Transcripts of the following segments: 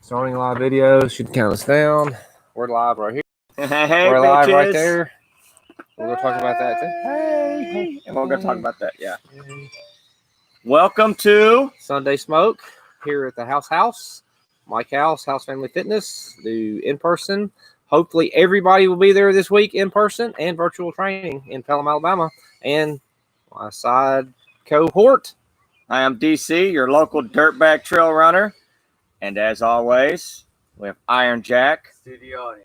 Starting live video should count us down. We're live right here. Hey, We're live right bitches. there. We're gonna talk about that too. Hey, and we're gonna talk about that. Yeah. Welcome to Sunday Smoke here at the House. Mike House Family Fitness. Do in person. Hopefully everybody will be there this week in person and virtual training in Pelham, Alabama. And my side cohort. I am DC, your local dirtbag trail runner, and as always, we have Iron Jack,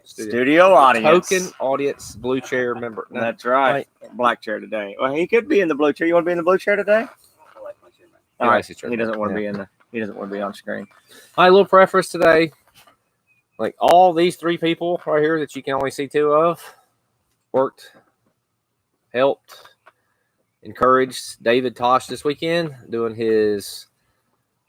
studio audience, Token audience blue chair member. No, that's right. Black chair today. Well, he could be in the blue chair. You want to be in the blue chair today? I like my chair. All right. He doesn't want to be in the. He doesn't want to be on screen. My little preface today. Like all these three people right here that you can only see two of, worked, helped, encouraged David Tosh this weekend doing his,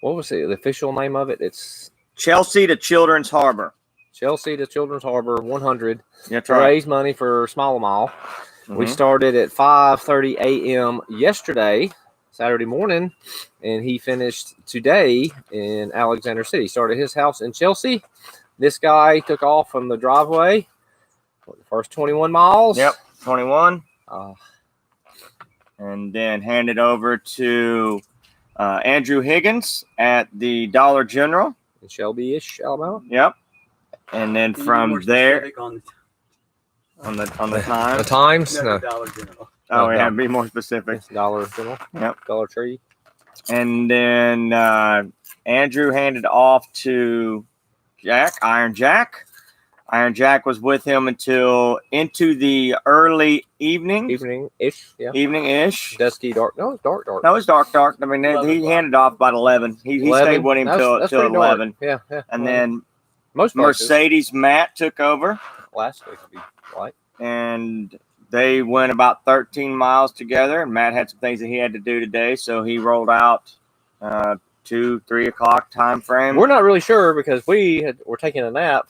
what was it, the official name of it? It's Chelsea to Children's Harbor. Chelsea to Children's Harbor 100. That's to right. raise money for Smile Mile. Mm-hmm. We started at 5:30 a.m. yesterday, Saturday morning, and he finished today in Alexander City. Started his house in Chelsea. This guy took off from the driveway for the first 21 miles. Yep, 21. And then handed over to Andrew Higgins at the Dollar General in Shelby-ish, Alabama. Yep. And then from there on the time. The times? No. Dollar General. Oh, yeah, be more specific. Dollar General. Yep. Dollar Tree. And then Andrew handed off to Iron Jack. Iron Jack was with him until into the early evening. Evening-ish, yeah. Evening-ish. Dusky, dark. No, it's dark. No, it was dark. I mean, he handed off about 11. He 11? Stayed with him till 11. Yeah. And then most Mercedes Matt took over. Last week would be light. And they went about 13 miles together. And Matt had some things that he had to do today, so he rolled out 2-3 o'clock time frame. We're not really sure because were taking a nap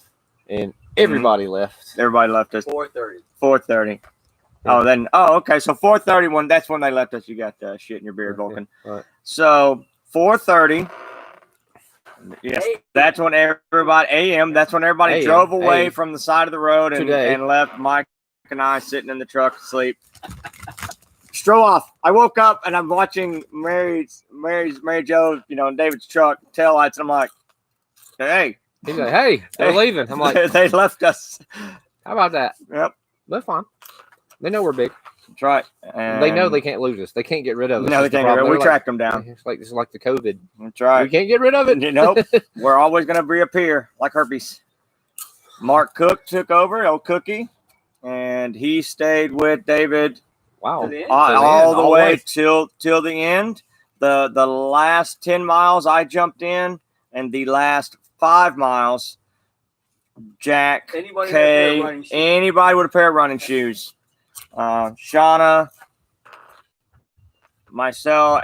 and everybody left. Everybody left us. 4:30. Yeah. Okay. So 4:30 that's when they left us. You got shit in your beard, Vulcan. Yeah. Right. So 4:30. Yes, that's when everybody a.m. That's when everybody drove away from the side of the road and left Mike and I sitting in the truck asleep. Stroll off. I woke up and I'm watching Mary Jo, in David's truck tail lights. And I'm like, hey. He's like, hey, they're leaving. I'm like, they left us. How about that? Yep. That's fine. They know we're big. That's right. And they know they can't lose us. They can't get rid of us. No, they can't get rid of us. We tracked them down. It's like the COVID. That's right. We can't get rid of it. Nope. We're always going to reappear like herpes. Mark Cook took over, old Cookie, and he stayed with David. Wow. All the way till the end. The last 10 miles I jumped in, and the last 5 miles, Jack, anybody with a pair of running shoes. Shauna, myself,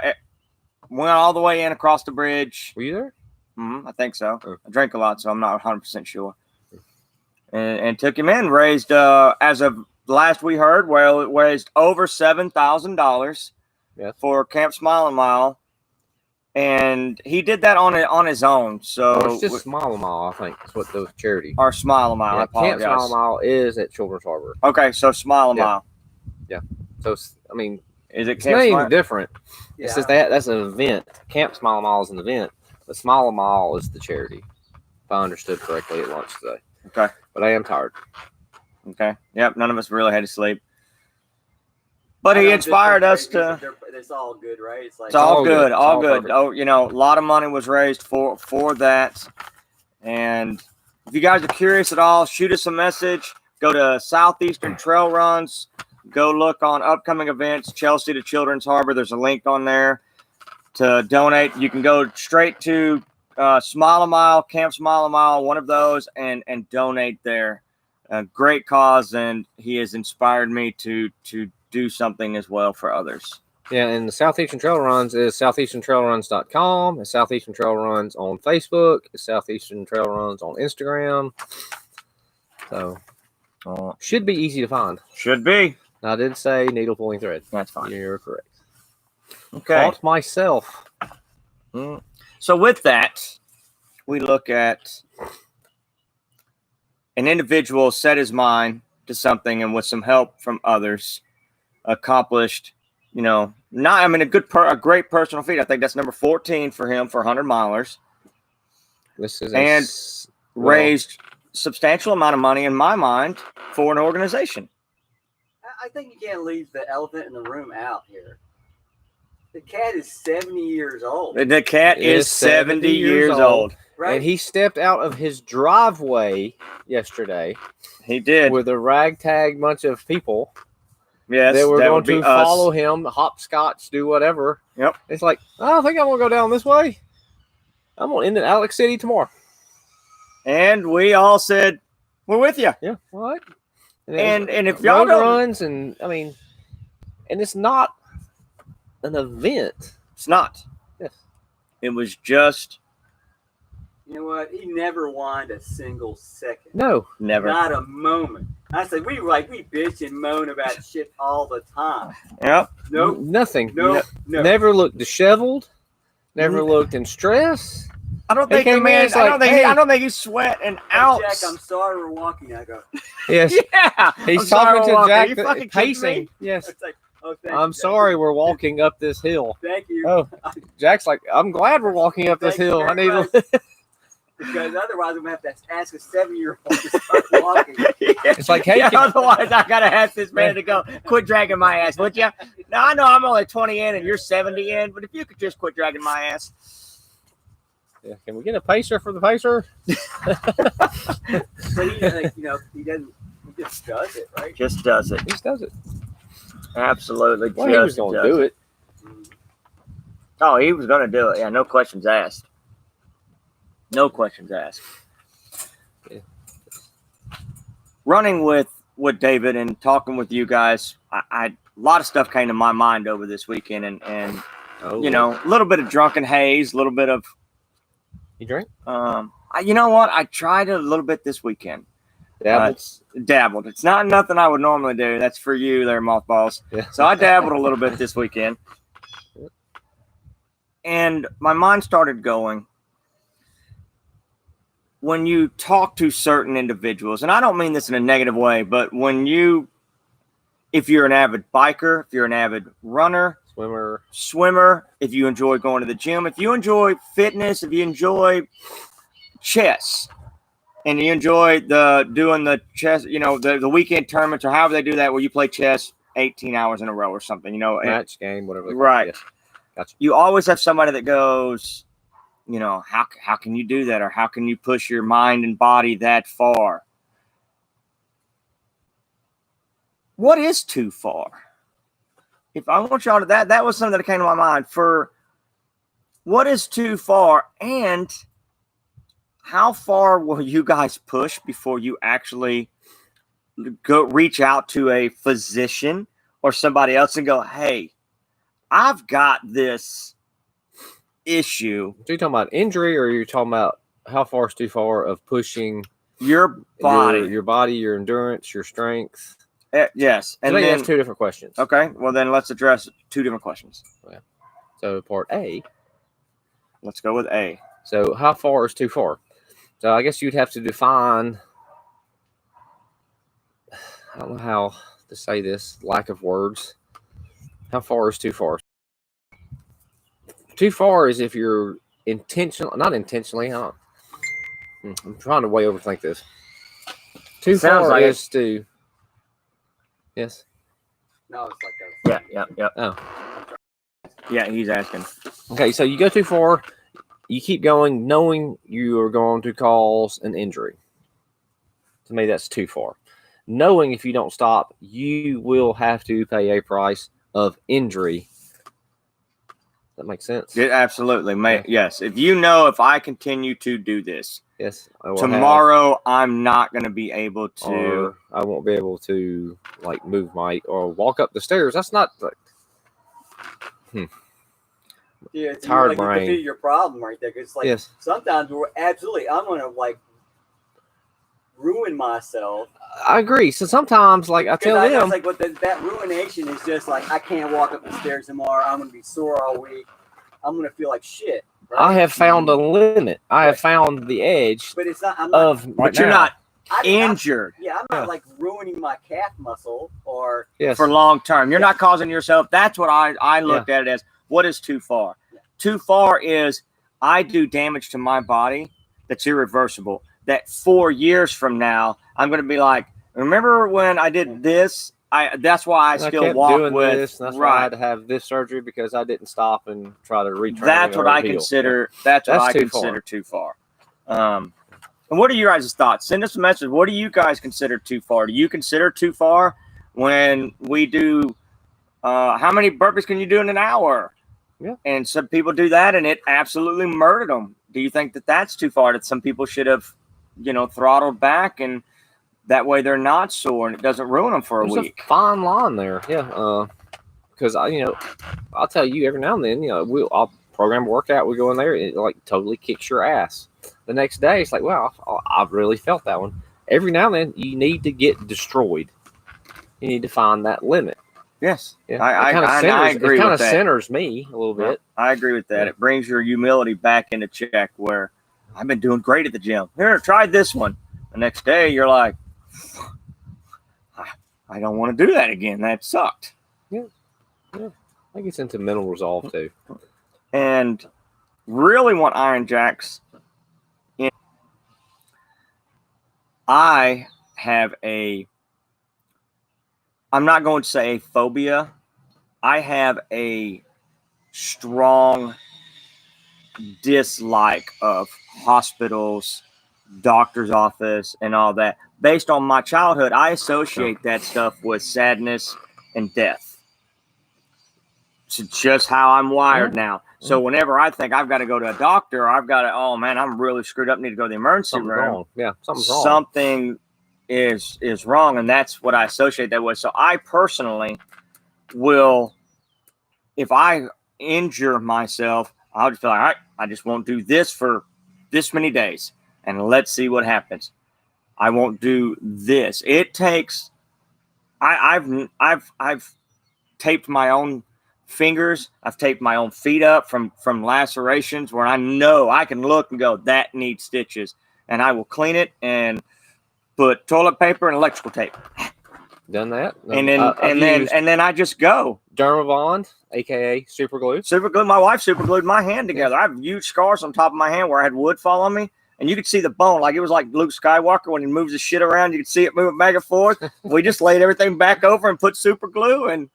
went all the way in across the bridge. Were you there? I think so. I drank a lot, so I'm not 100% sure. And took him in, raised, as of last we heard, it raised over $7,000 for Camp Smile Mile. And he did that on his own. So it's just Smile Mile, I think, is what the charity. Or Smile Mile. I apologize. Camp Smile Mile is at Children's Harbor. Okay, so Smile Mile. Yeah. So I mean, is it it's named different? Yeah. It's just that's an event. Camp Smile Mile is an event, but Smile Mile is the charity. If I understood correctly at lunch today. Okay. But I am tired. Okay. Yep. None of us really had to sleep. But he inspired us to. It's all good, right? It's all good. All good. Perfect. Oh, a lot of money was raised for that. And if you guys are curious at all, shoot us a message. Go to Southeastern Trail Runs. Go look on upcoming events. Chelsea to Children's Harbor. There's a link on there to donate. You can go straight to Smile Mile, Camp Smile Mile, one of those, and donate there. A great cause, and he has inspired me to do something as well for others. Yeah, and the Southeastern Trail Runs is southeasterntrailruns.com. It's Southeastern Trail Runs on Facebook. It's Southeastern Trail Runs on Instagram. So, should be easy to find. Should be. I did say needle pulling thread. That's fine. You're correct. Okay. Caught myself. So with that, we look at an individual set his mind to something and with some help from others accomplished, a great personal feat. I think that's number 14 for him for 100 milers. This is And raised substantial amount of money in my mind for an organization. I think you can't leave the elephant in the room out here. The cat is 70 years old. The cat is 70 years old. Right? And he stepped out of his driveway yesterday He did. with a ragtag bunch of people Yes, that were that going would be to us. follow him, hopscotch, do whatever. Yep. It's like, I think I'm going to go down this way. I'm going to end in Alex City tomorrow. And we all said, we're with you. Yeah. What? And if y'all road don't, runs and it's not an event. it's not. Yes. It was just You know what? He never whined a single second. No. never. Not a moment. I said we bitch and moan about shit all the time. Yep. Nope. Nothing. No. No. Never looked disheveled. Never looked in stress. I don't He think the came in, man. it's like, I don't think he's sweating out. Jack, I'm sorry we're walking. I go. Yes. Yeah. He's I'm sorry, talking to Walker. Jack, You fucking kidding pacing. me? Yes. It's like, oh, thank I'm you, sorry we're walking up this hill. Thank you. Oh, Jack's like, I'm glad we're walking up this Thank you hill. I very need much. to. Because otherwise I'm gonna have to ask a 7-year-old to start walking. It's like, hey, Yeah, can- otherwise I gotta ask this man to go quit dragging my ass, would you? Now I know I'm only 20 in and you're 70 in, but if you could just quit dragging my ass. yeah, can we get a pacer for the pacer? But he, he doesn't. He just does it, right? Just does it. He just does it. Absolutely. Well, he was just going to does do it. Oh, he was gonna do it. Yeah, no questions asked. No questions asked. Yeah. Running with David and talking with you guys, I a lot of stuff came to my mind over this weekend, and Oh, a little bit of drunken haze, a little bit of you drink? you know what? I tried it a little bit this weekend. Dabbled. It's not nothing I would normally do. That's for you there, mothballs. Yeah. So I dabbled a little bit this weekend. And my mind started going. When you talk to certain individuals, and I don't mean this in a negative way, but if you're an avid biker, if you're an avid runner, swimmer, if you enjoy going to the gym, if you enjoy fitness, if you enjoy chess, and you enjoy doing the chess, the weekend tournaments or however they do that, where you play chess 18 hours in a row or something, match game, whatever. they call it. Right. Yes. Gotcha. You always have somebody that goes, how can you do that? Or how can you push your mind and body that far? What is too far? If I want y'all to that was something that came to my mind for what is too far, and how far will you guys push before you actually go reach out to a physician or somebody else and go, hey, I've got this issue. So you're talking about injury, or you're talking about how far is too far of pushing Your body. your body, your endurance, your strength? Yes. And And then, that's two different questions. okay, well then let's address two different questions. So part A. Let's go with A. So how far is too far? So I guess you'd have to define. I don't know how to say this. Lack of words. How far is too far? Too far is if you're not intentionally. I'm trying to way overthink this. Too Sounds far like is to. Yes. No, it's like a. Yeah. Oh. Yeah, he's asking. Okay, so you go too far. You keep going, knowing you are going to cause an injury. To me, that's too far. Knowing if you don't stop, you will have to pay a price of injury. That makes sense. Yeah, absolutely. Yeah. Yes. If I continue to do this, Yes. I will tomorrow I'm not going to be able have, to. or I won't be able to move or walk up the stairs. That's not Yeah, it's Tired like you brain. defeated your problem right there. 'Cause it's like yes. sometimes I'm gonna ruin myself. I agree. So sometimes, I tell I was them, like, that ruination is just like I can't walk up the stairs tomorrow. I'm gonna be sore all week. I'm gonna feel like shit. Right? I have found a limit. I have found the edge But it's not. I'm not. of right But you're now. not I'm injured yeah, I'm not like ruining my calf muscle or. Yes. for long term. You're not causing yourself. That's what I looked at it as. What is too far? Yeah. Too far is I do damage to my body that's irreversible. That 4 years from now, I'm going to be like, remember when I did this? That's why I And still kept walk doing with. this, and that's why I had to have this surgery because I didn't stop and try to retrain. That's what or I heal. consider. That's what That's I too consider too far. And what are your guys' thoughts? Send us a message. What do you guys consider too far? Do you consider too far when we do? How many burpees can you do in an hour? Yeah. And some people do that, and it absolutely murdered them. Do you think that that's too far? That some people should have, throttled back, and that way they're not sore and it doesn't ruin them for a There's week. a fine line there, yeah. Because I'll tell you every now and then, I'll program a workout. We go in there, it like totally kicks your ass. The next day, it's like, well, I really felt that one. Every now and then, you need to get destroyed. You need to find that limit. Yes, Yeah, I agree it with kind of that. centers me a little bit. I agree with that. Yeah. It brings your humility back into check. Where I've been doing great at the gym. Here, try this one. The next day, you're like, I don't want to do that again. That sucked. I think it's into mental resolve too. And really want Iron Jacks. I have I'm not going to say a phobia. I have a strong dislike of hospitals, doctor's office, and all that. Based on my childhood, I associate that stuff with sadness and death. It's just how I'm wired now. So whenever I think I've got to go to a doctor, I've got to, oh man, I'm really screwed up, need to go to the emergency Something's room. wrong. Yeah, something's wrong. Something is wrong, and that's what I associate that with. So I personally will, if I injure myself, I'll just be like, all right, I just won't do this for this many days, and let's see what happens. I won't do this. It takes. I've taped my own fingers. I've taped my own feet up from lacerations where I know I can look and go, that needs stitches, and I will clean it and put toilet paper and electrical tape. Done that, And then I just go. Dermabond, aka super glue. Super glue. My wife super glued my hand together. I have huge scars on top of my hand where I had wood fall on me, and you could see the bone. Like it was like Luke Skywalker when he moves his shit around. You could see it moving back and forth. We just laid everything back over and put super glue, and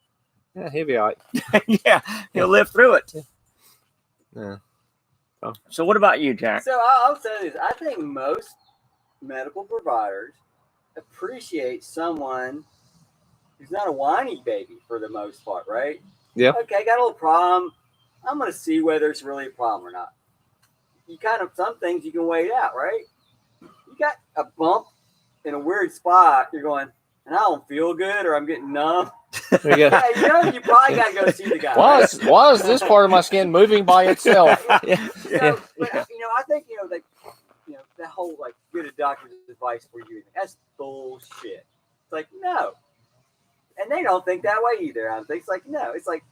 Yeah, he'll be all right. yeah, he'll live through it. Yeah. So what about you, Jack? So I'll say this: I think most medical providers appreciate someone who's not a whiny baby for the most part, right? Yeah. Okay, got a little problem. I'm going to see whether it's really a problem or not. You some things you can wait out, right? You got a bump in a weird spot. You're going, and I don't feel good, or I'm getting numb. There you go. Yeah, you probably got to go see the guy. Why is this part of my skin moving by itself? Yeah. So, but I think that whole like get a doctor's advice for you. That's bullshit. It's like no, and they don't think that way either. I think it's like no. It's like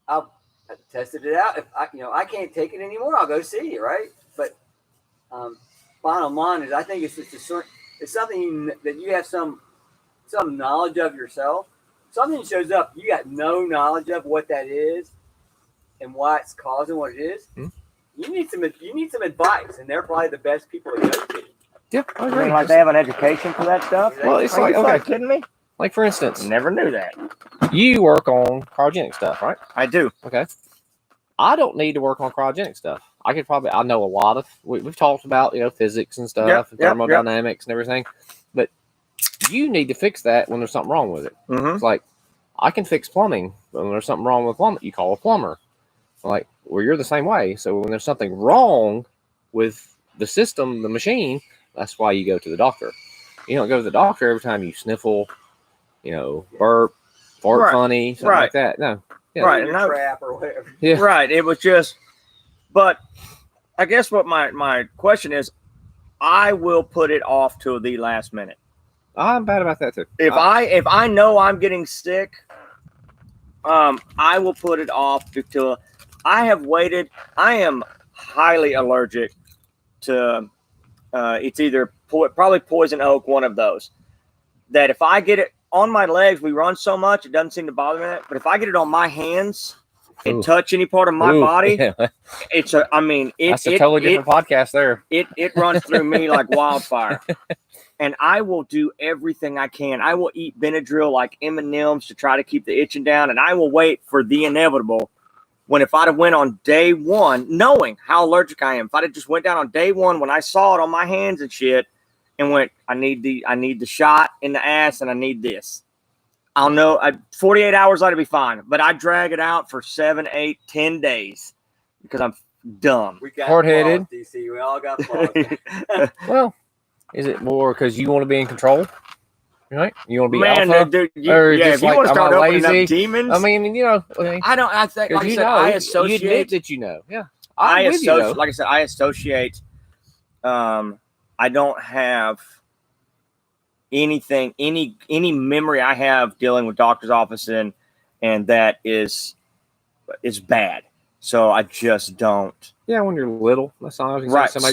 I've tested it out. If I can't take it anymore, I'll go see you, right? But bottom line is, I think it's something that you have some knowledge of yourself. Something shows up, you got no knowledge of what that is and why it's causing what it is. Hmm. You need some advice, and they're probably the best people to go to. Yeah, I I agree. mean, like they have an education for that stuff? Well, it's Are like, you okay, fucking kidding me? like for instance, Never knew that. you work on cryogenic stuff, right? I do. Okay. I don't need to work on cryogenic stuff. I know a lot of, we've talked about, physics and stuff, Yep, and yep, thermodynamics and everything, but you need to fix that when there's something wrong with it. Mm-hmm. It's like, I can fix plumbing, but when there's something wrong with plumbing, you call a plumber. Like, well, you're the same way. So when there's something wrong with the system, the machine, that's why you go to the doctor. You don't go to the doctor every time you sniffle, burp, fart Right, funny, something like that. No. Yeah. Right. Your and trap or whatever. Yeah. Right. It was just, but I guess what my question is, I will put it off till the last minute. I'm bad about that too. If I know I'm getting sick, I will put it off till I have waited. I am highly allergic to. It's either probably poison oak, one of those. That if I get it on my legs, we run so much it doesn't seem to bother me. But if I get it on my hands and Ooh. touch any part of my body, Yeah. it's a. I mean, That's a totally different podcast there. It runs through me like wildfire. And I will do everything I can. I will eat Benadryl like M&Ms to try to keep the itching down, and I will wait for the inevitable. When if I'd have went on day one, knowing how allergic I am, if I'd have just went down on day one when I saw it on my hands and shit, and went, I need the shot in the ass, and I need this. I'll know. 48 hours later, be fine. But I drag it out for 7, 8, 10 days because I'm dumb. We got Hard-headed. flaws, DC. We all got flaws. Well, is it more because you want to be in control? Right? You want to be Man, alpha? dude, Or yeah, just if you like, want to am start I opening lazy? up demons, I mean, you know, I don't. I think, like I you said, know, I you admit associate. that you know. Yeah, I I'm with you, though. associate. Like I said, I associate. I don't have anything, any memory I have dealing with doctor's office and that is bad. So I just don't. Yeah, when you're little, that's all I was gonna Right. say. Somebody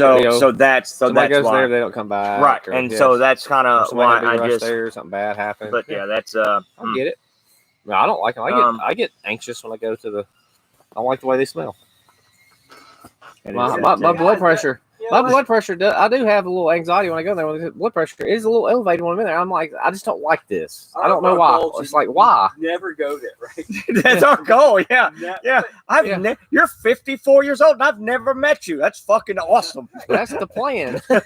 Somebody goes why. there, they don't come back. Right. Or, And yeah, so that's kind or of somebody why had to be I rushed just. there, something bad happened. But yeah, that's I get it. No, I don't like them. I get anxious when I go to the. I don't like the way they smell. My blood pressure. My blood pressure. I do have a little anxiety when I go there. When the blood pressure is a little elevated when I'm in there. I'm like, I just don't like this. I don't know why. It's like, why? Never go there, right? That's our goal. Yeah. Yeah. But You're 54 years old and I've never met you. That's fucking awesome. That's the plan. but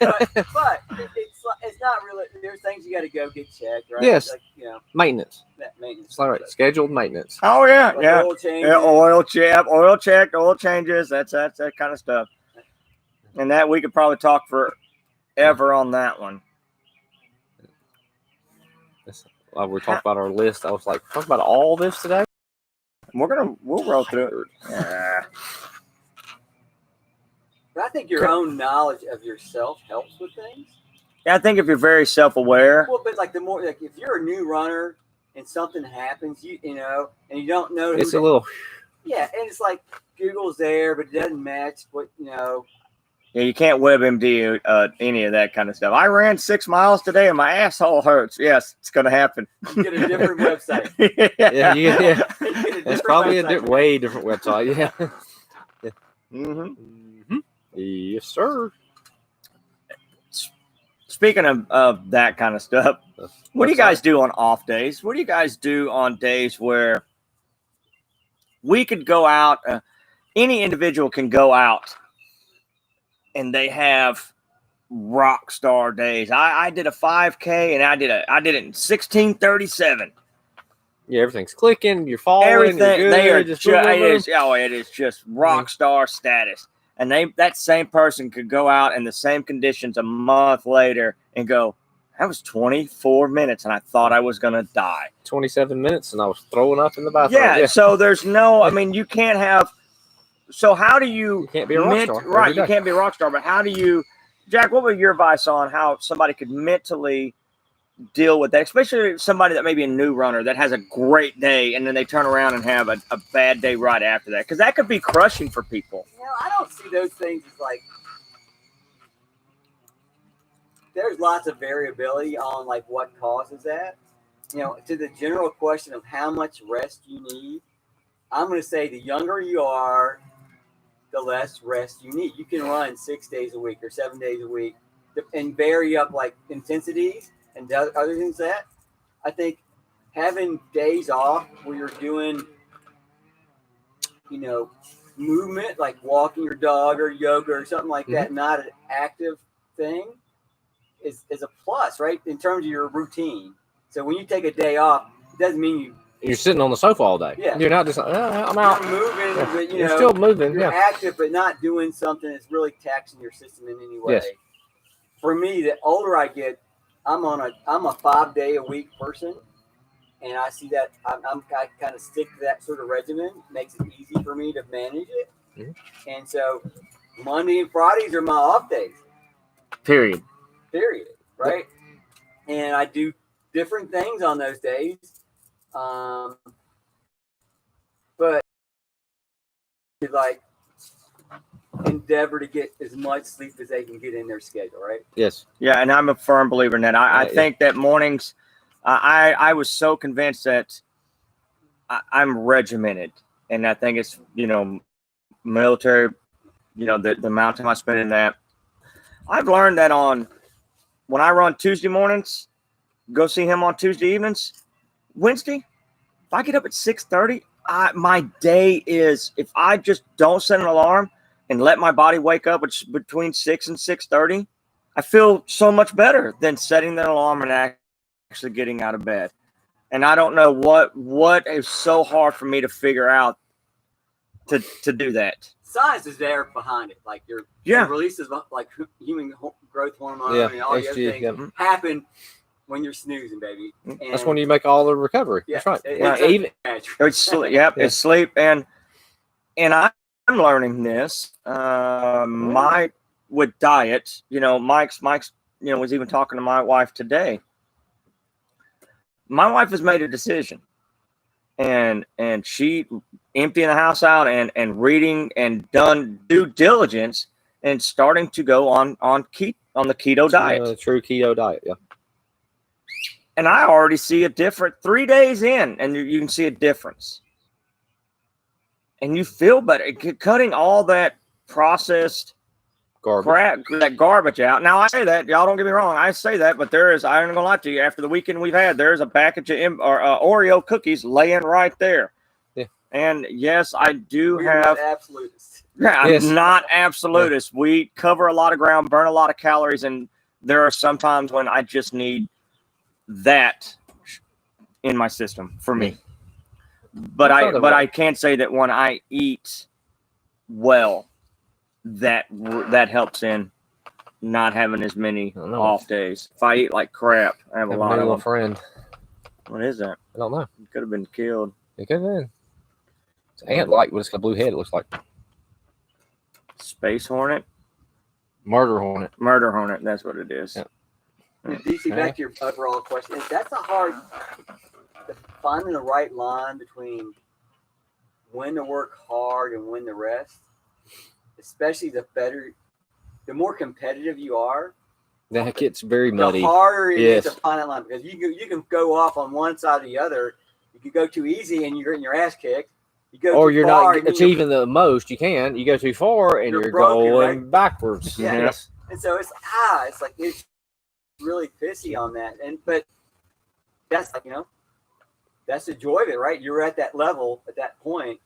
it's not really. There's things you got to go get checked, right? Yes. Like, you know, Maintenance. that maintenance. It's all right. Scheduled maintenance. Oh yeah. Like Yeah. oil changes. Yeah, oil checked, oil changes. That's that kind of stuff. And that we could probably talk forever on that one. We're talking about our list. I was like, talk about all this today. We'll roll through it. Yeah. But I think your own knowledge of yourself helps with things. Yeah, I think if you're very self-aware. Well, but like the more, like if you're a new runner and something happens, you know, and you don't know. It's a little. Yeah, and it's like Google's there, but it doesn't match what you know. Yeah, you can't WebMD any of that kind of stuff. I ran 6 miles today and my asshole hurts. Yes, it's going to happen. You get a different website. Yeah. You get a It's different probably website. a way different website. Yeah. Mm-hmm. Yes, sir. Speaking of that kind of stuff, what do you guys do on off days? What do you guys do on days where we could go out? Any individual can go out and they have rock star days. I did a 5K and I did it in 16:37. Yeah, everything's clicking. You're falling. Everything You're good, they are just it is just rock star status. And that same person could go out in the same conditions a month later and go, that was 24 minutes and I thought I was gonna die. 27 minutes and I was throwing up in the bathroom. Yeah. So there's no. I mean, you can't have. So how do you? You can't be a rock star. Right. every You day. can't be a rock star. But how do you, Jack? What would your advice on how somebody could mentally deal with that, especially somebody that may be a new runner that has a great day and then they turn around and have a bad day right after that? Because that could be crushing for people. You know, I don't see those things as like. There's lots of variability on like what causes that. You know, to the general question of how much rest you need, I'm going to say the younger you are, the less rest you need. You can run 6 days a week or 7 days a week and vary up like intensities and other things that. I think having days off where you're doing, you know, movement like walking your dog or yoga or something like that, not an active thing, is a plus, right? In terms of your routine. So when you take a day off, it doesn't mean You're sitting on the sofa all day. Yeah. You're not just like, I'm out. you're moving, Yeah. but You're know, still moving. you're Yeah. active, but not doing something that's really taxing your system in any way. Yes. For me, the older I get, I'm a 5 day a week person, and I see that I kind of stick to that sort of regimen. It makes it easy for me to manage it, and so Monday and Fridays are my off days. Period. Right, and I do different things on those days. But like endeavor to get as much sleep as they can get in their schedule, right? Yes. Yeah, and I'm a firm believer in that. I Yeah. think that mornings, I was so convinced that I'm regimented, and I think it's military, the amount of time I spend in that. I've learned that when I run Tuesday mornings, go see him on Tuesday evenings, Wednesday, if I get up at 6:30, my day is, if I just don't set an alarm and let my body wake up between 6 and 6:30, I feel so much better than setting that alarm and actually getting out of bed. And I don't know what is so hard for me to figure out to do that. Science is there behind it. Like your releases of like human growth hormone and all the other things happen when you're snoozing, baby. And that's when you make all the recovery. Yeah, That's right. It's sleep. Yep, it's sleep, and I'm learning this. With diet, Mike's was even talking to my wife today. My wife has made a decision, and she emptying the house out and reading and done due diligence and starting to go on the keto diet. True keto diet. Yeah. And I already see a difference 3 days in, and you can see a difference. And you feel better. Cutting all that processed garbage out. Now, I say that. Y'all don't get me wrong. I say that, but I ain't going to lie to you. After the weekend we've had, there's a package of Oreo cookies laying right there. Yeah. And yes, I do we're have. not absolutists. Yeah, Yes. I'm not absolutist. Yeah. We cover a lot of ground, burn a lot of calories, and there are some times when I just need that in my system for me. But I can't say that when I eat well, that helps in not having as many off days. If I eat like crap, I have a lot of them. Friend. What is that? I don't know. It could have been killed. It could have been. It's ant-like, but it's got a blue head. It looks like Space Hornet. Murder Hornet. That's what it is. Yeah. DC, back to your overall question. That's a hard finding the right line between when to work hard and when to rest. Especially the more competitive you are, that gets very muddy. The harder it is to find that line, because you can go off on one side or the other. You can go too easy and you're getting your ass kicked. You go or too you're far not achieving the most you can. You go too far and you're broken, going right? backwards. Yeah. Yes. And so it's like it's really pissy on that. But that's like, that's the joy of it, right? You're at that level at that point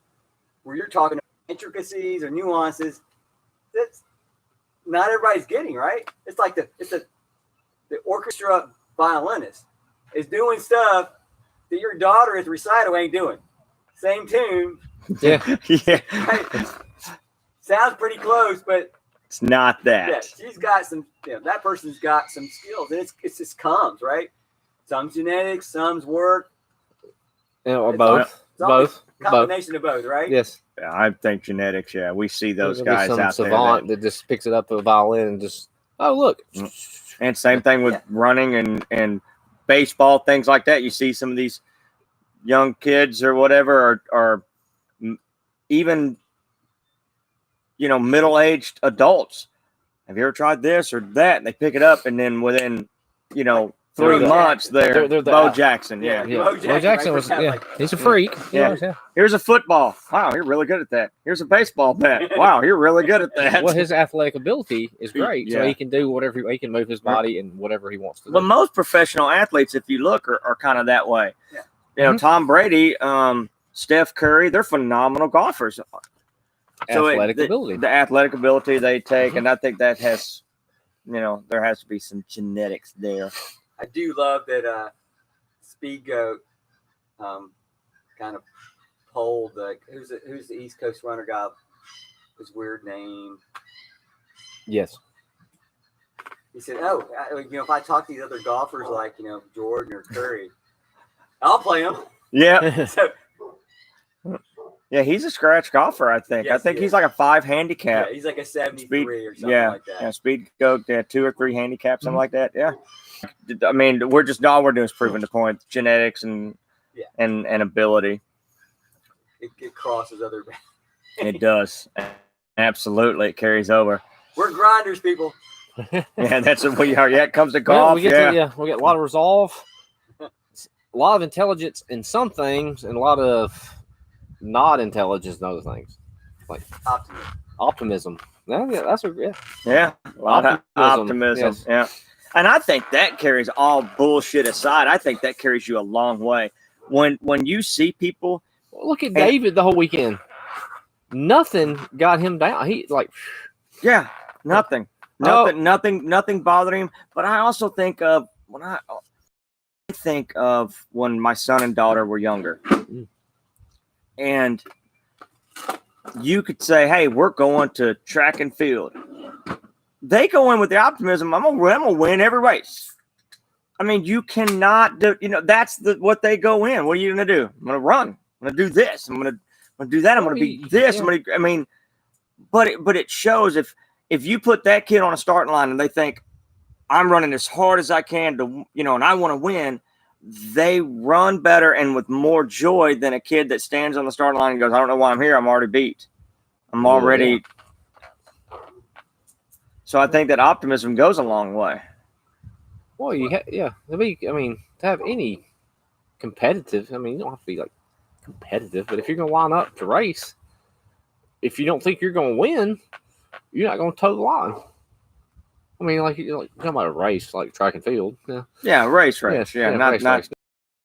where you're talking intricacies or nuances that's not everybody's getting, right? It's like the orchestra violinist is doing stuff that your daughter at the recital ain't doing. Same tune. Yeah. Yeah. Right? Sounds pretty close, but it's not that. Yeah, she's got some, that person's got some skills, and it just comes, right? Some's genetics, some's work. Or both. Both. Combination of both, right? Yes. Yeah, I think genetics. Yeah, we see those There'll guys be some out savant that just picks it up with a violin and just look. And same thing with running and baseball, things like that. You see some of these young kids or whatever are even middle-aged adults. Have you ever tried this or that? And they pick it up, and then within 3 months, they're Bo Jackson. Yeah. Bo Jackson was he's a freak. Yeah. Here's a football. Wow, you're really good at that. Here's a baseball bat. Wow, you're really good at that. Well, his athletic ability is great, so Yeah. he can do whatever he can move his body and whatever he wants to do. Well, most professional athletes, if you look, are kind of that way. Yeah. Tom Brady, Steph Curry, they're phenomenal golfers. Athletic ability. The athletic ability they take, and I think that has, there has to be some genetics there. I do love that Speed Goat kind of polled who's the East Coast runner guy, his weird name. Yes. He said, if I talk to these other golfers like, Jordan or Curry, I'll play them. Yeah. So, Yeah, he's a scratch golfer, I think. Yes, I think he he's is. like a 5 handicap. yeah, he's like a 73 or something like that. Yeah, Speed Goat, 2 or 3 handicaps, something like that. Yeah. I mean, all we're doing is proving the point. Genetics and ability. It crosses other It does. Absolutely, it carries over. We're grinders, people. Yeah, that's what we are. Yeah, it comes to Well, golf. we get we get a lot of resolve, a lot of intelligence in some things, and a lot of not intelligence in other things. Optimism. Optimism. Yeah, that's a Yeah, a lot of optimism. Yes. Yeah. And I think that carries all bullshit aside. I think that carries you a long way. When you see people, Look at David the whole weekend. Nothing got him down. He yeah, nothing bothering him. But I also think of when my son and daughter were younger, and you could say, "Hey, we're going to track and field." They go in with the optimism, I'm gonna win every race. I mean, you cannot do, that's what they go in. What are you gonna do? I'm gonna run. I'm gonna do this. I'm gonna do that. I'm gonna be this. Yeah. But it shows if you put that kid on a starting line and they think I'm running as hard as I can to, and I want to win, they run better and with more joy than a kid that stands on the starting line and goes, I don't know why I'm here. I'm already beat. I'm already. Yeah. So I think that optimism goes a long way. Well, to have any competitive. I mean, you don't have to be competitive, but if you're gonna line up to race, if you don't think you're gonna win, you're not gonna toe the line. I mean, you're talking about a race, like track and field. Yeah. Yeah, race. Yes, Yeah, race. Not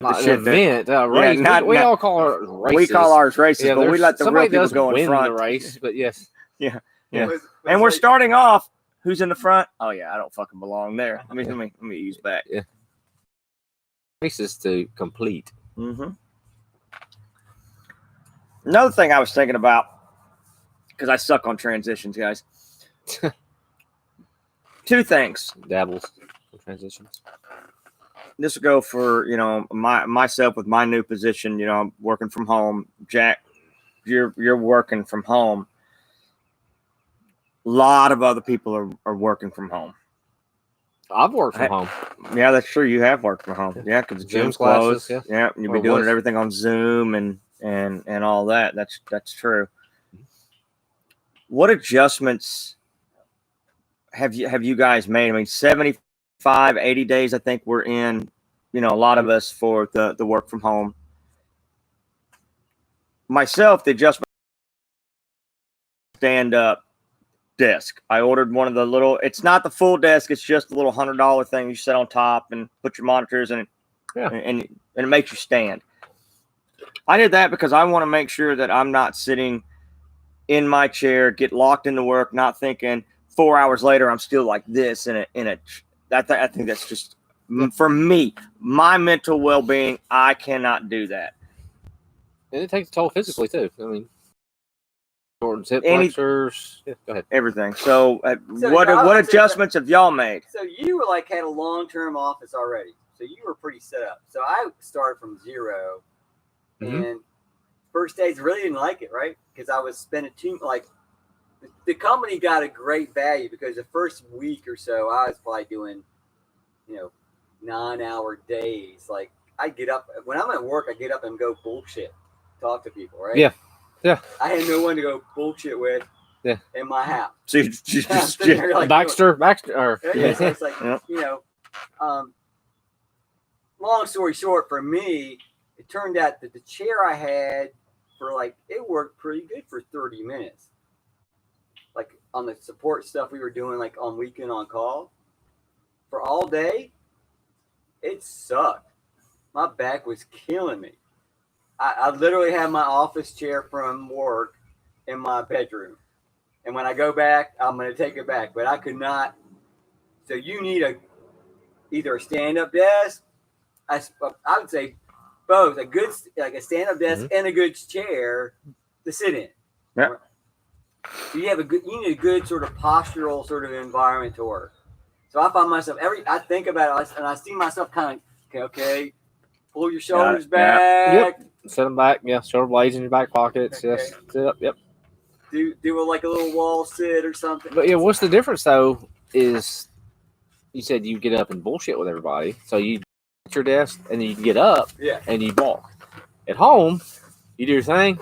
an shit event, race. We all call our races. We call ours races, but we let the real people does go in win front. the race, but yes. Yeah. And we're starting off. Who's in the front? Oh yeah, I don't fucking belong there. Let me ease back. Yeah. Races to complete. Mm-hmm. Another thing I was thinking about, because I suck on transitions, guys. Two things. Dabbles in transitions. This will go for myself with my new position. I'm working from home. Jack, you're working from home. A lot of other people are working from home. I've worked from home. Yeah, that's true. You have worked from home. Yeah, because the gym's closed. Classes, yeah, and you've been doing everything on Zoom and all that. That's true. What adjustments have you guys made? I mean, 75, 80 days, I think we're in, a lot of us for the work from home. Myself, the adjustment stand up desk. I ordered one of the little, it's not the full desk, it's just a little $100 thing you set on top and put your monitors in, and it makes you stand. I did that because I want to make sure that I'm not sitting in my chair, get locked into work, not thinking 4 hours later I'm still like this I think that's just, for me, my mental well-being, I cannot do that. And it takes a toll physically too. I mean, short hip flexors. Yeah, go ahead. Everything. So what adjustments have y'all made? So you were had a long-term office already. So you were pretty set up. So I started from zero. Mm-hmm. And first days really didn't like it, right? Because I was spending the company got a great value because the first week or so I was probably doing, 9-hour days. I get up when I'm at work, I get up and go bullshit, talk to people, right? Yeah. I had no one to go bullshit with. Yeah. In my house. So you just Baxter. Yeah. So it's long story short, for me, it turned out that the chair I had for it worked pretty good for 30 minutes. On the support stuff we were doing, on weekend on call, for all day, it sucked. My back was killing me. I literally had my office chair from work in my bedroom. And when I go back, I'm going to take it back. But I could not. So you need either a stand-up desk. I would say both. A good, a stand-up desk and a good chair to sit in. Yeah. So you need a good sort of postural sort of environment to work. So I find myself I think about it and I see myself kind of, okay, pull your shoulders back. Yep. Set them back. Yeah. Shoulder blades in your back pockets. Okay. Yes. Sit up. Yep. Do a little wall sit or something. But yeah, what's the difference though is you said you get up and bullshit with everybody. So you at your desk and then you get up and you walk. At home, you do your thing,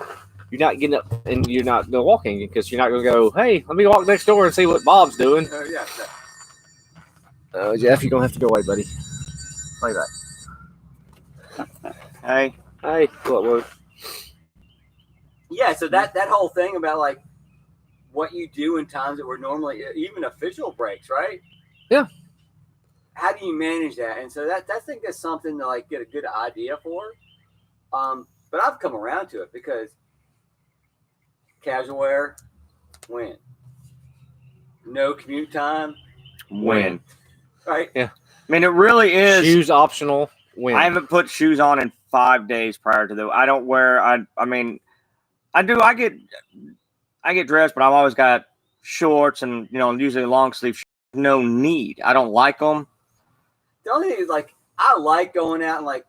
you're not getting up and you're not walking because you're not going to go, hey, let me walk next door and see what Bob's doing. Yeah. Jeff, you're going to have to go away, buddy. Play that. Hey, What work? Yeah, so that whole thing about like what you do in times that were normally even official breaks, right? Yeah. How do you manage that? And so I think that's something to like get a good idea for. But I've come around to it because casual wear, win. No commute time, win. right? Yeah. I mean, it really is. Shoes optional, win. I haven't put shoes on in 5 days prior to I don't wear. I mean, I do. I get dressed, but I've always got shorts and usually long sleeve. No need. I don't like them. The only thing is like I like going out and like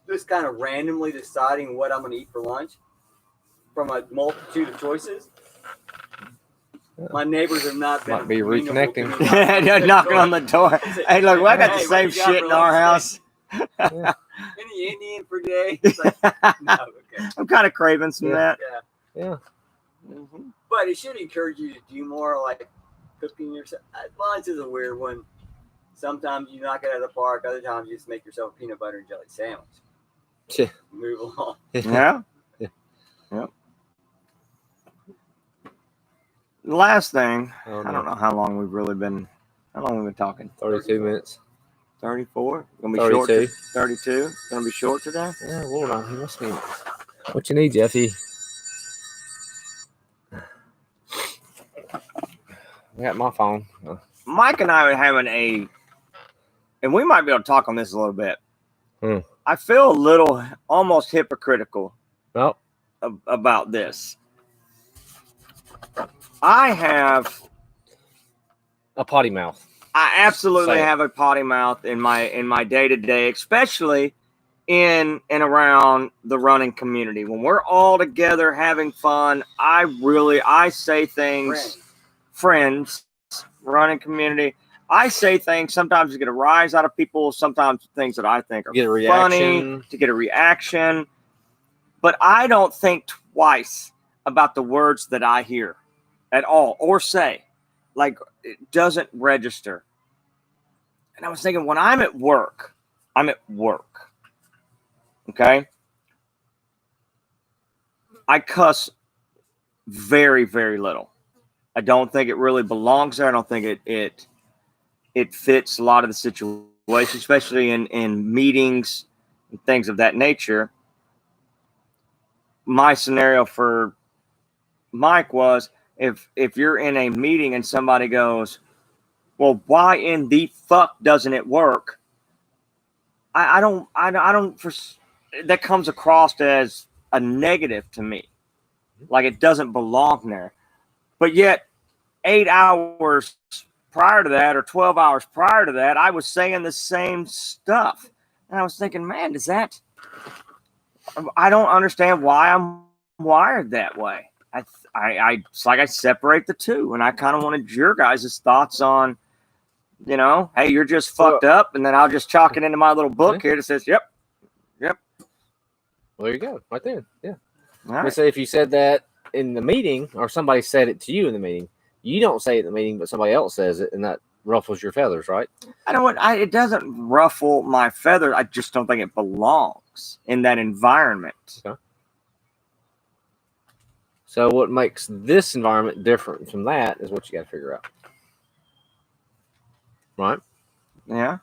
just kind of randomly deciding what I'm going to eat for lunch from a multitude of choices. My neighbors have not been. Might be reconnecting. Knocking on the door. Hey, look, I got the same shit in our house. Any Indian for today? It's like, no, okay. I'm kind of craving some of that. Yeah. Mm-hmm. But it should encourage you to do more like cooking yourself. Lunch is a weird one. Sometimes you knock it out of the park. Other times you just make yourself a peanut butter and jelly sandwich. Yeah. Move along. Yeah. Yeah. The last thing, Oh, no. I don't know how long we've really been. How long have we been talking? 32 minutes. 34. Gonna be 32. short. 32. Gonna be short today. Yeah, hold on. He must need. What you need, Jeffy? I got my phone. Mike and I are having and we might be able to talk on this a little bit. I feel a little almost hypocritical Well, about this. I have a potty mouth. I absolutely Say it. have a potty mouth in my day-to-day, especially in and around the running community. When we're all together having fun, I say things, friends, running community. I say things sometimes to get a rise out of people, sometimes things that I think are Get a funny, reaction. to get a reaction. But I don't think twice about the words that I hear at all or say. Like, it doesn't register. And I was thinking, when I'm at work. Okay? I cuss very, very little. I don't think it really belongs there. I don't think it fits a lot of the situation, especially in meetings and things of that nature. My scenario for Mike was if you're in a meeting and somebody goes, well, why in the fuck doesn't it work? I don't that comes across as a negative to me. Like it doesn't belong there. But yet 8 hours prior to that or 12 hours prior to that, I was saying the same stuff. And I was thinking, man, I don't understand why I'm wired that way. It's like I separate the two, and I kind of wanted your guys' thoughts on, hey, you're just fucked up, and then I'll just chalk it into my little book here that says, yep. Well, there you go, right there. Yeah. All Let's right. say if you said that in the meeting, or somebody said it to you in the meeting, you don't say it in the meeting, but somebody else says it, and that ruffles your feathers, right? I know what it doesn't ruffle my feathers. I just don't think it belongs in that environment. Okay. So what makes this environment different from that is what you got to figure out, right? Yeah.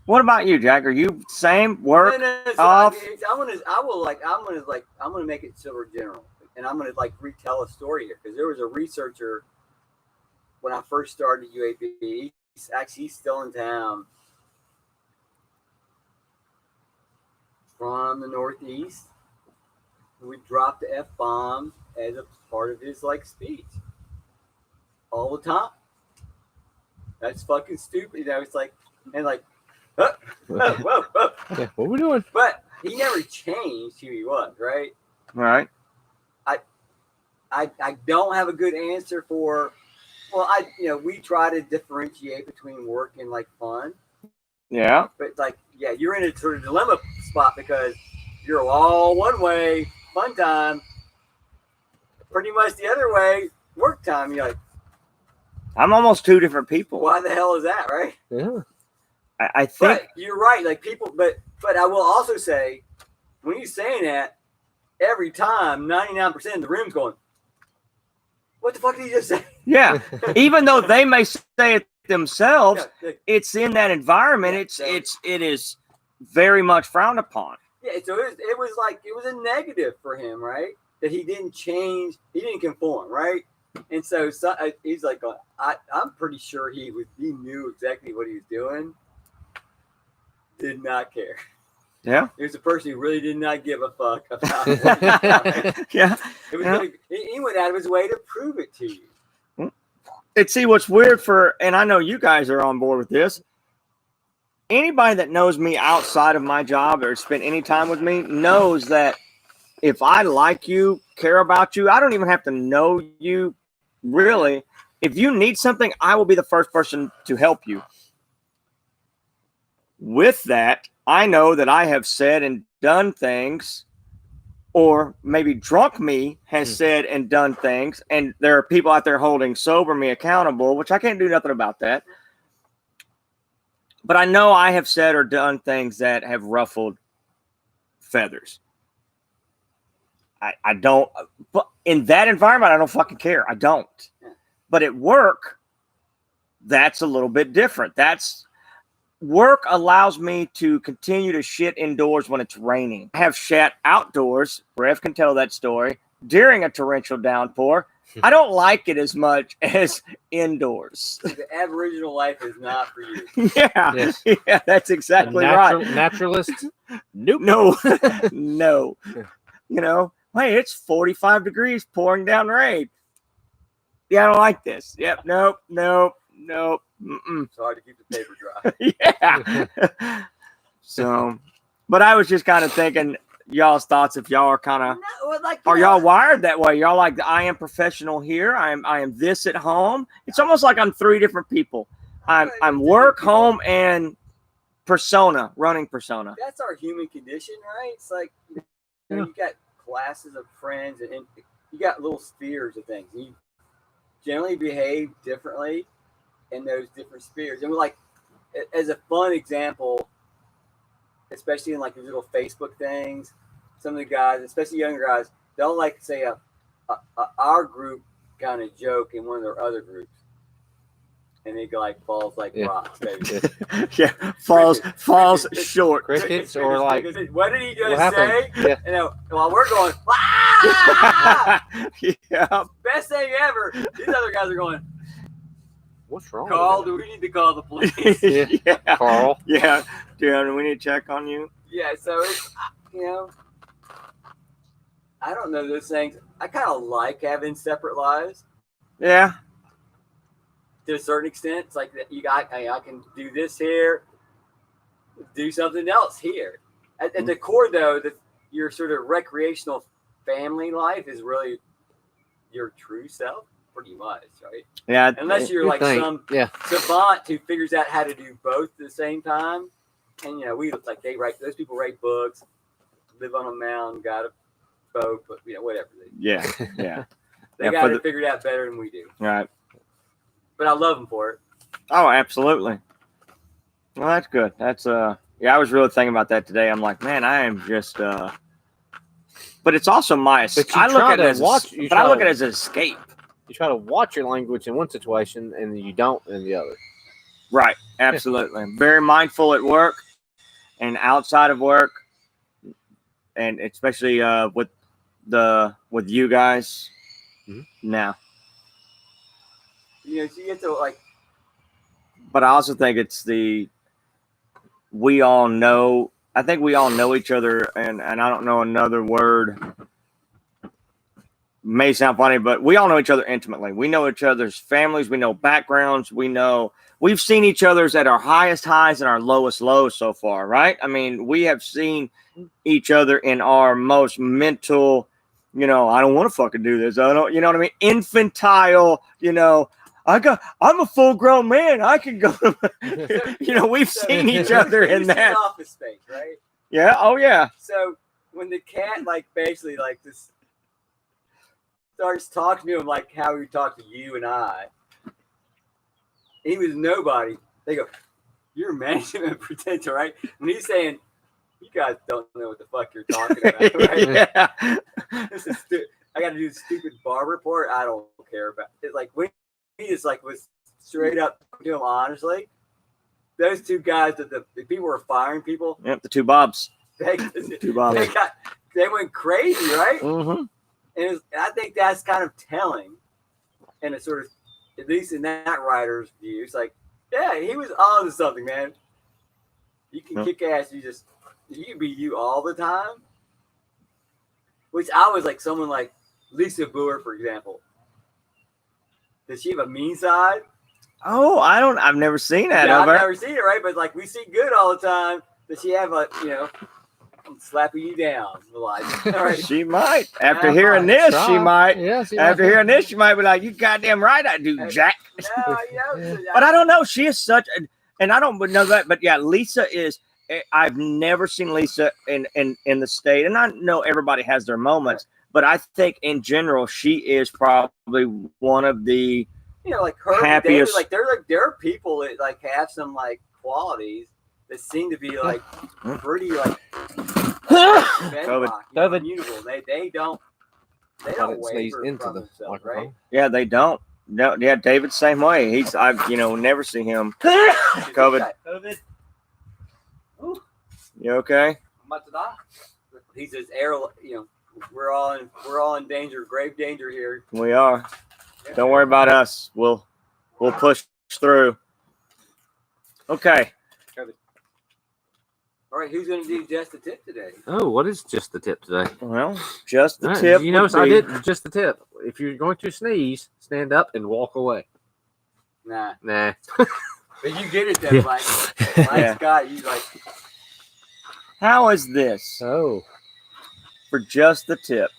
What about you, Jack? Are you same work? No, so off? I'm gonna make it super general, and I'm gonna like retell a story here because there was a researcher when I first started UAP. He's still in town from the Northeast. We dropped the F-bomb as a part of his like speech all the time. That's fucking stupid. It's like, and like, whoa. Yeah, what are we doing? But he never changed who he was, right? Right. I don't have a good answer for. Well, we try to differentiate between work and like fun. Yeah. But like, yeah, you're in a sort of dilemma spot because you're all one way, fun time, pretty much the other way, work time. You're like, I'm almost two different people. why the hell is that, right? Yeah. I think But you're right. Like people, but I will also say, when you're saying that, every time 99% of the room's going, what the fuck did he just say? yeah. Even though they may say it themselves, Yeah, it's in that environment. Yeah, It is very much frowned upon. yeah, so it was like it was a negative for him, right? That he didn't change, he didn't conform, right? And so he's like, I'm pretty sure he knew exactly what he was doing. Did not care. Yeah. He was a person who really did not give a fuck about what he was doing. Yeah. It was he went out of his way to prove it to you. And see what's weird and I know you guys are on board with this. Anybody that knows me outside of my job or spent any time with me knows that if I like you, care about you, I don't even have to know you really. If you need something, I will be the first person to help you. With that, I know that I have said and done things, or maybe drunk me has said and done things, and there are people out there holding sober me accountable, which I can't do nothing about that. But I know I have said or done things that have ruffled feathers. I don't, but in that environment, I don't fucking care. I don't. But at work, that's a little bit different. Work allows me to continue to shit indoors when it's raining. I have shat outdoors. Rev can tell that story during a torrential downpour. I don't like it as much as indoors. The Aboriginal life is not for you. Yeah, Yes. yeah, that's exactly right. Naturalist? Nope. No, no. You know, hey, it's 45 degrees pouring down rain. Yeah, I don't like this. Yep, nope. Mm-mm. It's hard to keep the paper dry. Yeah. So, but I was just kind of thinking y'all's thoughts if y'all are kind of are y'all wired that way? Y'all like I am professional here. I am this at home. It's almost like I'm three different people. I'm work, home, and running persona. That's our human condition, right? It's like you got classes of friends and you got little spheres of things. You generally behave differently in those different spheres. And like as a fun example, especially in like these little Facebook things, some of the guys, especially younger guys, they'll like say our group kind of joke in one of their other groups. And they go like falls like rocks, baby. Yeah, falls short. Crickets or like what did he just say? Yeah. And while we're going, ah! Yeah. Best thing ever. These other guys are going, what's wrong? Carl, do we need to call the police? Yeah. Carl. Yeah. Dude, we need to check on you. Yeah, so it's, I don't know those things. I kind of like having separate lives. Yeah. To a certain extent, it's like I can do this here, do something else here. At the core, though, your sort of recreational family life is really your true self, pretty much, right? Yeah. Unless you're like some savant who figures out how to do both at the same time. And those people write books, live on a mountain, got a boat, but whatever. Yeah. They got it figured out better than we do. Right. But I love them for it. Oh, absolutely. Well, that's good. That's I was really thinking about that today. I'm like, man, I am just but it's also my I look at it as I look at it as an escape. You try to watch your language in one situation and you don't in the other. Right. Absolutely. Very mindful at work and outside of work. And especially with you guys now. So you get to like. But I also think it's we all know. I think we all know each other, and I don't know another word. May sound funny, but we all know each other intimately. We know each other's families. We know backgrounds. We've seen each other's at our highest highs and our lowest lows so far, right? I mean, we have seen each other in our most mental. I don't want to fucking do this. I don't. You know what I mean? Infantile. I'm a full grown man. I can go. We've seen each other in that office space, right? Yeah. Oh yeah. So when the cat basically this starts talking to him like how he talked to you and I. He was nobody. They go, "You're management potential, right?" When he's saying, "You guys don't know what the fuck you're talking about, right?" Yeah. This is I got to do the stupid bar report. I don't care about it. Like when he just like was straight up to him honestly. Those two guys that the people were firing people. Yep, the two Bobs. They, Two Bobs. they went crazy, right? Mm-hmm. And I think that's kind of telling, and it's sort of, at least in that writer's view, it's like, yeah, he was on to something, man. You can kick ass. You can be you all the time. Which I was like someone like Lisa Boer, for example. Does she have a mean side? Oh, I've never seen that. Yeah, of I've her. never seen it, right? But like we see good all the time. Does she have a, I'm slapping you down, Elijah? All right. She might. After I hearing might this, try. she might. Yeah, she After might. hearing this, she might be like, "You goddamn right, I do, Jack." No, But I don't know. She is such, and I don't know that. But yeah, Lisa is. I've never seen Lisa in the state, and I know everybody has their moments. But I think in general, she is probably one of the like her, happiest. David, there are people that like have some like qualities that seem to be like pretty like bedrock, immutable. They don't I didn't sneeze waver into from the themselves, microphone. right? Yeah, they don't. No, yeah, David's same way. I've never seen him. COVID. COVID. You okay? I'm about to die. He says, we're all in danger, grave danger here. We are. Don't worry about us. We'll push through. Okay. All right, who's going to do just the tip today? Oh, what is just the tip today? Well, just the All right, tip. you notice would I be- did just the tip. If you're going to sneeze, stand up and walk away. Nah, Nah. but you get it then, Yeah. Mike. Yeah. Scott, you like. How is this Oh. for just the tip?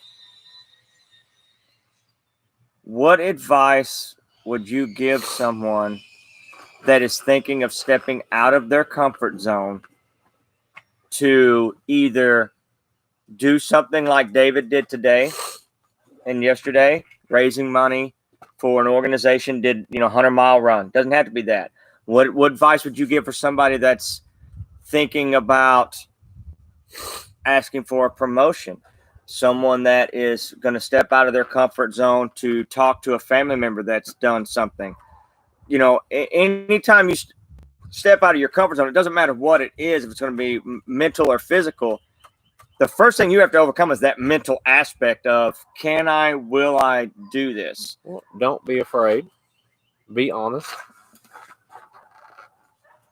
What advice would you give someone that is thinking of stepping out of their comfort zone to either do something like David did today and yesterday, raising money for an organization, did 100-mile run? Doesn't have to be that. What advice would you give for somebody that's thinking about asking for a promotion? Someone that is going to step out of their comfort zone to talk to a family member that's done something. Anytime you step out of your comfort zone, it doesn't matter what it is, if it's going to be mental or physical. The first thing you have to overcome is that mental aspect of, will I do this? Well, don't be afraid. Be honest.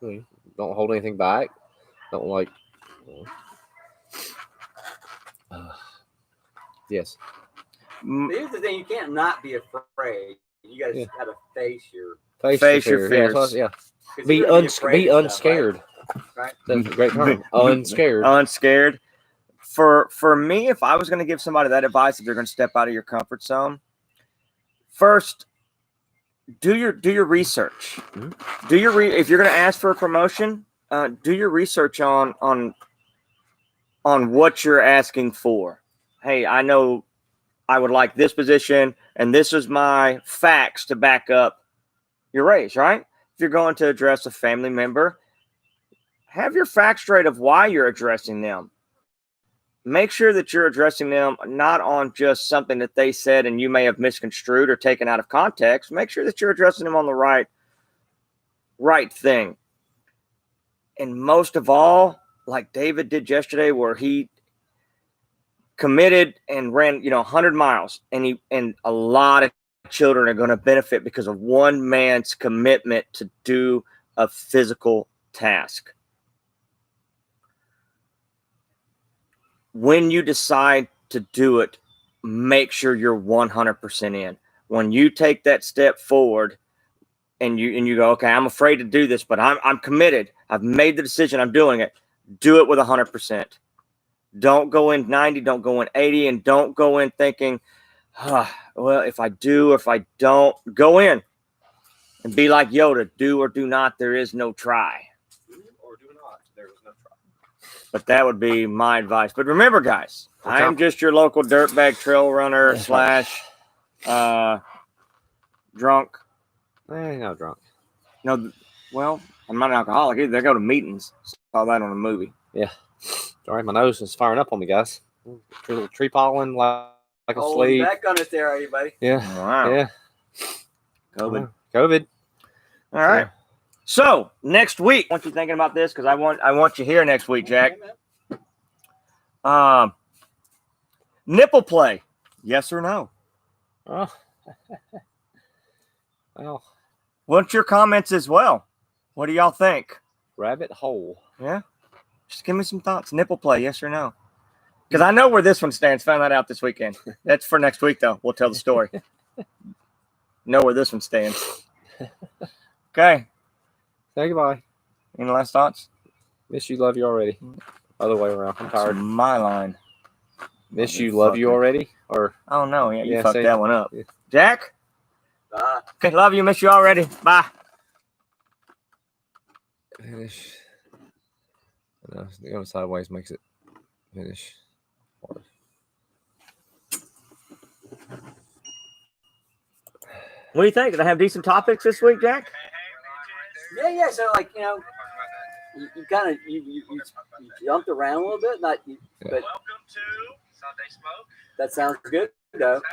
Don't hold anything back. Don't like. Yes. Here's the thing: you can't not be afraid. You got to gotta face your. Face your fears. fears. Yeah. 'cause Be you're gonna afraid of stuff, unscared. Right? That's a great term. Unscared. Unscared. For me, if I was going to give somebody that advice, if they're going to step out of your comfort zone, first, do your research. Mm-hmm. If you're going to ask for a promotion, do your research on what you're asking for. Hey, I know I would like this position, and this is my facts to back up your raise, right? If you're going to address a family member, have your facts straight of why you're addressing them. Make sure that you're addressing them not on just something that they said and you may have misconstrued or taken out of context. Make sure that you're addressing them on the right thing. And most of all, like David did yesterday, where he committed and ran 100 miles, and a lot of children are going to benefit because of one man's commitment to do a physical task. When you decide to do it, make sure you're 100% in. When you take that step forward and you go, okay, I'm afraid to do this, but I'm committed. I've made the decision. I'm doing it. Do it with 100%. Don't go in 90, don't go in 80, and don't go in thinking, well, if I do or if I don't. Go in and be like Yoda. Do or do not. There is no try. Or do not. There is no try. But that would be my advice. But remember, guys, What's I am up? just your local dirtbag trail runner That's right. drunk. Not drunk. No, well, I'm not an alcoholic either. They go to meetings. Saw that on a movie. Sorry, my nose is firing up on me, guys. Little tree pollen, like a Holding sleep. back on us there, everybody. Yeah. Wow. Yeah. COVID. COVID. All right. So next week, I want you thinking about this because I want you here next week, Jack. Nipple play, yes or no? Oh. Well, What's your comments as well? What do y'all think? rabbit hole. Yeah, just give me some thoughts. Nipple play, yes or no? Because I know where this one stands. Found that out this weekend. That's for next week, though. We'll tell the story. Know where this one stands. Okay. Say goodbye. Any last thoughts? Miss you, love you already. Other way around. I'm That's tired. my line. Miss you, love you Motherfucker. already? Or Oh no, yeah, you Yeah, fucked say- that one up. yeah. Jack? Bye. Okay, love you, miss you already. Bye. finish. No, going sideways makes it finish. Hard. What do you think? Did I have decent topics this week, Jack? Yeah. So like you kind of you jumped around a little bit, not you, Yeah. but that sounds good though.